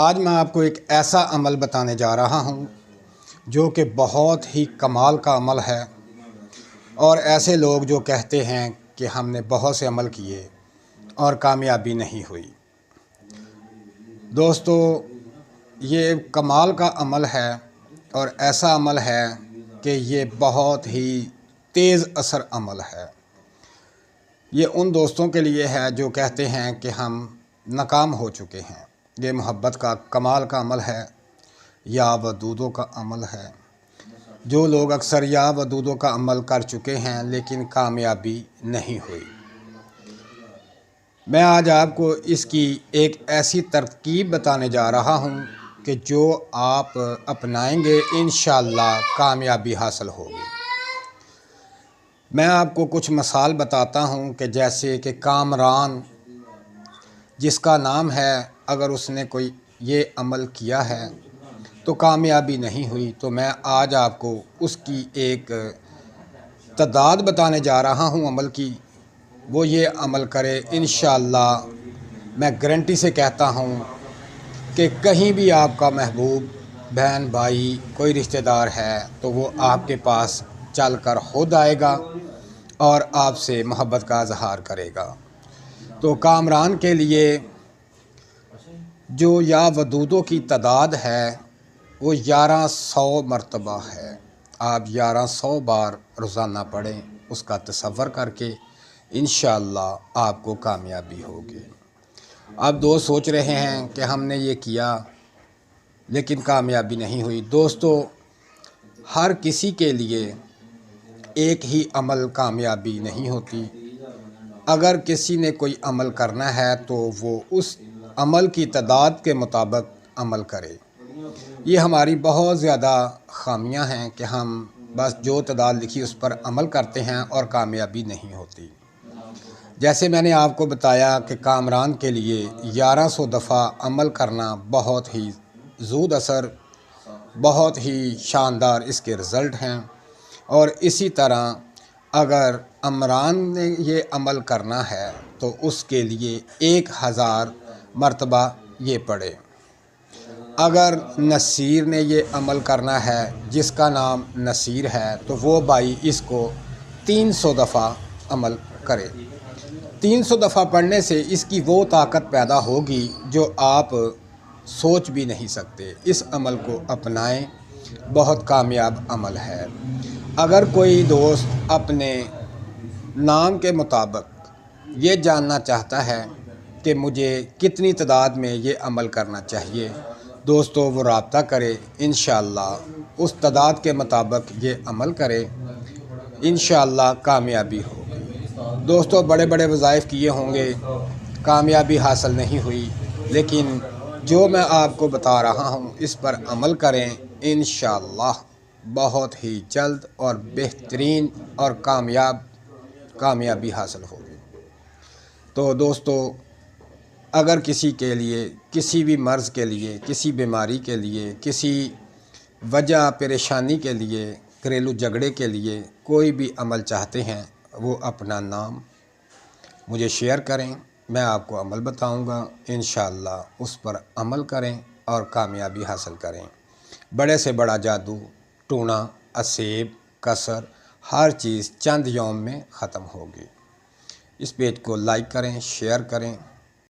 آج میں آپ کو ایک ایسا عمل بتانے جا رہا ہوں جو کہ بہت ہی کمال کا عمل ہے، اور ایسے لوگ جو کہتے ہیں کہ ہم نے بہت سے عمل کیے اور کامیابی نہیں ہوئی۔ دوستو، یہ کمال کا عمل ہے اور ایسا عمل ہے کہ یہ بہت ہی تیز اثر عمل ہے۔ یہ ان دوستوں کے لیے ہے جو کہتے ہیں کہ ہم ناکام ہو چکے ہیں۔ یہ محبت کا کمال کا عمل ہے، یا ودودوں کا عمل ہے۔ جو لوگ اکثر یا ودودوں کا عمل کر چکے ہیں لیکن کامیابی نہیں ہوئی، میں آج آپ کو اس کی ایک ایسی ترکیب بتانے جا رہا ہوں کہ جو آپ اپنائیں گے انشاءاللہ کامیابی حاصل ہوگی۔ میں آپ کو کچھ مثال بتاتا ہوں کہ جیسے کہ کامران، جس کا نام ہے، اگر اس نے کوئی یہ عمل کیا ہے تو کامیابی نہیں ہوئی، تو میں آج آپ کو اس کی ایک تعداد بتانے جا رہا ہوں عمل کی۔ وہ یہ عمل کرے انشاءاللہ، میں گارنٹی سے کہتا ہوں کہ کہیں بھی آپ کا محبوب، بہن، بھائی، کوئی رشتہ دار ہے تو وہ آپ کے پاس چل کر خود آئے گا اور آپ سے محبت کا اظہار کرے گا۔ تو کامران کے لیے جو یا ودودوں کی تعداد ہے وہ 1100 مرتبہ ہے۔ آپ 1100 بار روزانہ پڑھیں، اس کا تصور کر کے انشاءاللہ آپ کو کامیابی ہوگی۔ اب دوست سوچ رہے ہیں کہ ہم نے یہ کیا لیکن کامیابی نہیں ہوئی۔ دوستو، ہر کسی کے لیے ایک ہی عمل کامیابی نہیں ہوتی۔ اگر کسی نے کوئی عمل کرنا ہے تو وہ اس عمل کی تعداد کے مطابق عمل کرے۔ یہ ہماری بہت زیادہ خامیاں ہیں کہ ہم بس جو تعداد لکھی اس پر عمل کرتے ہیں اور کامیابی نہیں ہوتی۔ جیسے میں نے آپ کو بتایا کہ کامران کے لیے 1100 دفعہ عمل کرنا بہت ہی زود اثر، بہت ہی شاندار اس کے رزلٹ ہیں، اور اسی طرح اگر عمران نے یہ عمل کرنا ہے تو اس کے لیے 1000 مرتبہ یہ پڑھے۔ اگر نصیر نے یہ عمل کرنا ہے، جس کا نام نصیر ہے، تو وہ بھائی اس کو 300 دفعہ عمل کرے۔ 300 دفعہ پڑھنے سے اس کی وہ طاقت پیدا ہوگی جو آپ سوچ بھی نہیں سکتے۔ اس عمل کو اپنائیں، بہت کامیاب عمل ہے۔ اگر کوئی دوست اپنے نام کے مطابق یہ جاننا چاہتا ہے کہ مجھے کتنی تعداد میں یہ عمل کرنا چاہیے، دوستو وہ رابطہ کرے، انشاءاللہ اس تعداد کے مطابق یہ عمل کرے، انشاءاللہ کامیابی ہوگی۔ دوستو، بڑے بڑے وظائف کیے ہوں گے، کامیابی حاصل نہیں ہوئی، لیکن جو میں آپ کو بتا رہا ہوں اس پر عمل کریں، انشاءاللہ بہت ہی جلد اور بہترین اور کامیابی حاصل ہوگی۔ تو دوستو، اگر کسی کے لیے، کسی بھی مرض کے لیے، کسی بیماری کے لیے، کسی وجہ پریشانی کے لیے، گھریلو جھگڑے کے لیے کوئی بھی عمل چاہتے ہیں، وہ اپنا نام مجھے شیئر کریں، میں آپ کو عمل بتاؤں گا، انشاءاللہ اس پر عمل کریں اور کامیابی حاصل کریں۔ بڑے سے بڑا جادو، ٹونا، اسیب، کسر، ہر چیز چند یوم میں ختم ہوگی۔ اس پیج کو لائک کریں، شیئر کریں۔